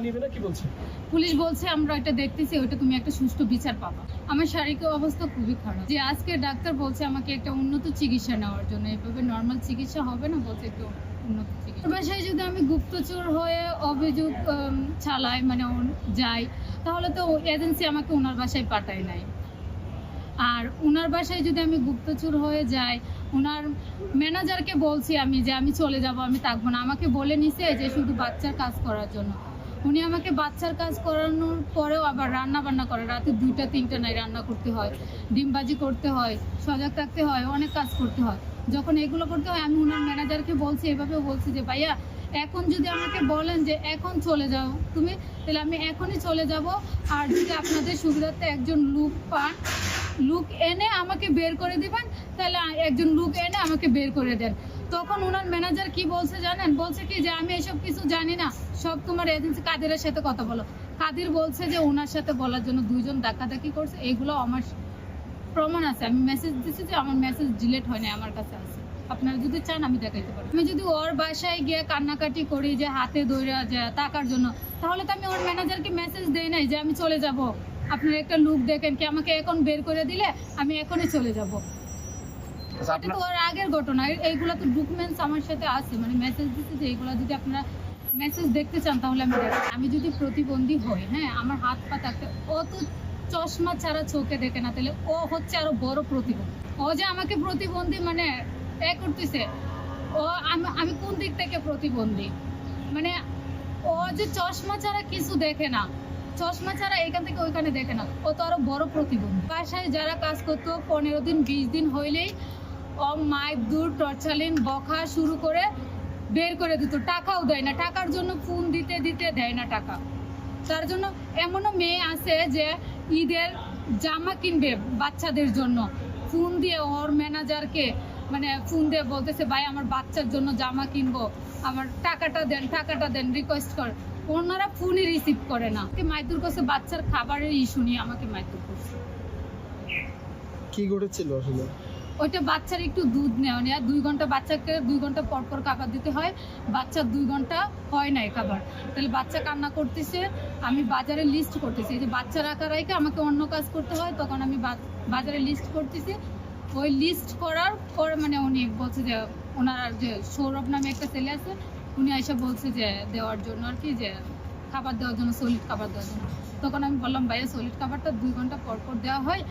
নিবে না, কি বলছে? পুলিশ বলছে আমরা এটা দেখতেছি, ওটা তুমি একটা সুষ্ঠু বিচার পাবা। আমার শারীরিক অবস্থা খুবই খারাপ, যে আজকে ডাক্তার বলছে আমাকে একটা উন্নত চিকিৎসা নেওয়ার জন্য। এভাবে নর্মাল চিকিৎসা হবে না, বলছে একটু উন্নত চিকিৎসা। বাসায় যদি আমি গুপ্তচর হয়ে অভিযোগ চালাই, মানে যাই, তাহলে তো এজেন্সি আমাকে ওনার বাসায় পাঠায় নাই। আর ওনার বাসায় যদি আমি গুপ্তচর হয়ে যাই, ওনার ম্যানেজারকে বলছি আমি যে আমি চলে যাব, আমি থাকবো না। আমাকে বলে নিছে যে শুধু বাচ্চার কাজ করার জন্য। উনি আমাকে বাচ্চার কাজ করানোর পরেও আবার রান্না বান্না করে, রাতে 2টা 3টা নাই রান্না করতে হয়, ডিমবাজি করতে হয়, সজাগ থাকতে হয়, অনেক কাজ করতে হয়। যখন এগুলো করতে হয়, আমি ওনার ম্যানেজারকে বলছি, এভাবে বলছি যে ভাইয়া এখন যদি আমাকে বলেন যে এখন চলে যাও তুমি, তাহলে আমি এখনই চলে যাব। আর যদি আপনাদের সুবিধার্থে একজন লুক এনে আমাকে বের করে দিবেন, তাহলে একজন লুক এনে আমাকে বের করে দেন। তখন ওনার ম্যানেজার কি বলছে জানেন? বলছে কি যে আমি এসব কিছু জানি না, সব তোমার এজেন্সি কাদেরের সাথে কথা বলো। কাদের বলছে যে ওনার সাথে বলার জন্য 2 জন ধাক্কাধাক্কি করছে। এইগুলো আমার প্রমাণ আছে, আমি মেসেজ দিচ্ছি, যে আমার মেসেজ ডিলিট হয় না, আমার কাছে আছে। আপনারা যদি চান আমি দেখাইতে পারি। আমি যদি ওর বাসায় গিয়ে কান্নাকাটি করি যে হাতে দৌড়া যায় টাকার জন্য, তাহলে তো আমি ওর ম্যানেজারকে মেসেজ দেই নাই যে আমি চলে যাব, আপনারা একটা লুক দেখেন কি, আমাকে এখন বের করে দিলে আমি এখনই চলে যাব। এটা তো ওর আগের ঘটনা, এইগুলো তো ডকুমেন্টস আমার সাথে আছে, মানে মেসেজ দিচ্ছে যে এইগুলো যদি আপনারা মেসেজ দেখতে চান তাহলে আমি যদি প্রতিবন্ধী হই, হ্যাঁ, আমার হাত পা থাকতে, ও তো চশমা ছাড়া চোখে দেখে না, তাহলে ও হচ্ছে আরো বড় প্রতিবন্ধী। ও যে আমাকে প্রতিবন্ধী মানে করতেছে, ও আমি কোন দিক থেকে প্রতিবন্ধী? মানে ও যে চশমা ছাড়া কিছু দেখে না, চশমা ছাড়া এখান থেকে ওইখানে দেখে না, ও তো আরো বড় প্রতিবন্ধী। বাসায় যারা কাজ করতো 15 দিন 20 দিন হইলেই ও মাইক দূর টর্চালিন বকা শুরু করে বের করে দিত, টাকাও দেয় না। টাকার জন্য ফোন দিতে দিতে দেয় না টাকা। তার জন্য এমনও মেয়ে আছে যে ঈদের জামা কিনবে বাচ্চাদের জন্য, ফোন দিয়ে ওর ম্যানেজারকে মানে ফোন দিয়ে বলতেছে ভাই আমার বাচ্চার জন্য জামা কিনবো, আমার টাকাটা দেন রিকোয়েস্ট করে। ওনারা ফোনই রিসিভ করে না। মাইদুর করছে বাচ্চার খাবারের ইস্যু নিয়ে আমাকে মাইদুর করছে। কি ঘটেছিল আসলে? ওইটা বাচ্চার একটু দুধ নেওয়া নেওয়া, 2 ঘন্টা বাচ্চাকে 2 ঘন্টা পর পর খাবার দিতে হয়। বাচ্চার 2 ঘন্টা হয় নাই খাবার, তাহলে বাচ্চা কান্না করতেছে। আমি বাজারে লিস্ট করতেছি, যে বাচ্চা রাখা রাখে আমাকে অন্য কাজ করতে হয়, তখন আমি বাজারে লিস্ট করতেছি। ওই লিস্ট করার পরে মানে উনি বলছে যে ওনার যে সৌরভ নামে একটা ছেলে আছে, উনি এসে বলছে যে দেওয়ার জন্য আর কি, যে খাবার দেওয়ার জন্য, সলিড খাবার দেওয়ার জন্য। তখন আমি বললাম ভাইয়া সলিড খাবারটা 2 ঘন্টা পর পর দেওয়া হয়।